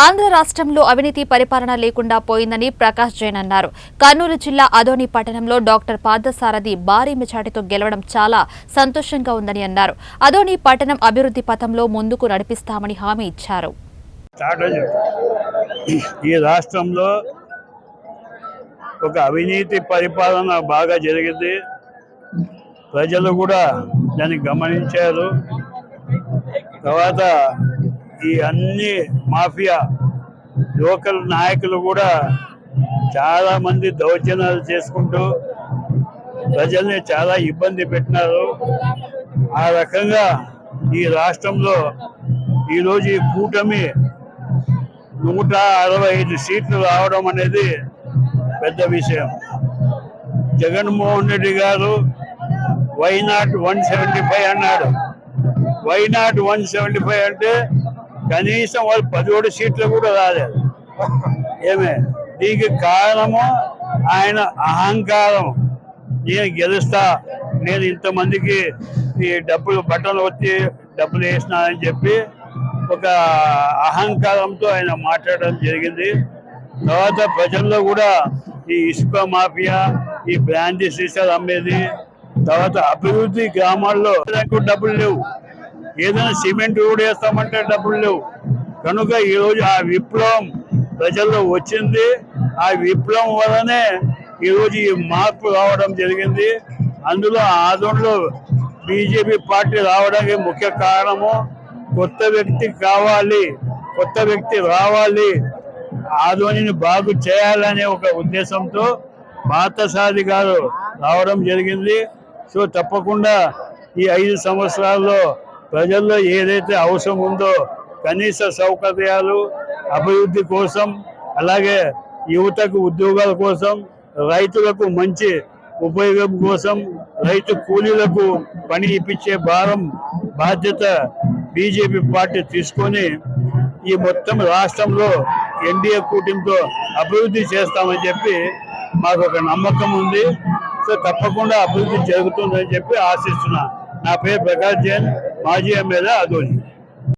ఆంధ్ర రాష్ట్రంలో అవినీతి పరిపాలన లేకుండా పోయిందని ప్రకాష్ జైన్ అన్నారు. కర్నూలు జిల్లా అదోని పట్టణంలో డాక్టర్ పార్థసారథి భారీ మెజార్టీతో గెలవడం చాలా సంతోషంగా ఉందని అన్నారు. అదోని పట్టణం అభివృద్ధి పథంలో ముందుకు నడిపిస్తామని హామీ ఇచ్చారు. ఈ రాష్ట్రంలో ఒక అవినీతి పరిపాలన బాగా జరిగింది. ప్రజలు కూడా దాన్ని గమనించారు. తర్వాత ఈ అన్ని మాఫియా లోకల్ నాయకులు కూడా చాలా మంది దౌర్జన్యాలు చేసుకుంటూ ప్రజల్ని చాలా ఇబ్బంది పెట్టినారు. ఆ రకంగా ఈ రాష్ట్రంలో ఈరోజు ఈ కూటమి 165 సీట్లు రావడం అనేది పెద్ద విషయం. జగన్మోహన్ రెడ్డి గారు వై నాట్ 175 అన్నాడు. వై నాట్ 175 అంటే కనీసం వాళ్ళు 17 సీట్లు కూడా రాలేదు. దీనికి కారణము ఆయన అహంకారం. నేను గెలుస్తా, నేను ఇంతమందికి ఈ డబ్బులు బట్టలు వచ్చి డబ్బులు వేసినానని చెప్పి ఒక అహంకారంతో ఆయన మాట్లాడడం జరిగింది. తర్వాత ప్రజల్లో కూడా ఈ ఇసుక మాఫియా, ఈ బ్రాండీ సీసాలు అమ్మేది, తర్వాత అభివృద్ధి గ్రామాల్లో డబ్బులు లేవు. ఏదైనా సిమెంట్ రోడ్ వేస్తామంటే డబ్బులు లేవు. కనుక ఈరోజు ఆ విప్లవం ప్రజల్లో వచ్చింది. ఆ విప్లవం వల్లనే ఈరోజు ఈ మార్పు రావడం జరిగింది. అందులో ఆదోనిలో బీజేపీ పార్టీ రావడానికి ముఖ్య కారణము కొత్త వ్యక్తి కావాలి, కొత్త వ్యక్తి రావాలి, ఆదోనిని బాగు చేయాలనే ఒక ఉద్దేశంతో పార్థసారథి గారు రావడం జరిగింది. సో తప్పకుండా ఈ 5 సంవత్సరాల్లో ప్రజల్లో ఏదైతే అవసరం ఉందో కనీస సౌకర్యాలు, అభివృద్ధి కోసం, అలాగే యువతకు ఉద్యోగాల కోసం, రైతులకు మంచి ఉపయోగం కోసం, రైతు కూలీలకు పని ఇప్పించే బాధ్యత బీజేపీ పార్టీ తీసుకొని ఈ మొత్తం రాష్ట్రంలో ఎన్డీఏ కూటమితో అభివృద్ధి చేస్తామని చెప్పి మాకు ఒక నమ్మకం ఉంది. సో తప్పకుండా అభివృద్ధి జరుగుతుందని చెప్పి ఆశిస్తున్నా. నా పేరు ప్రకాష్ జైన్, మాజీ ఎమ్మెల్యే అదోని.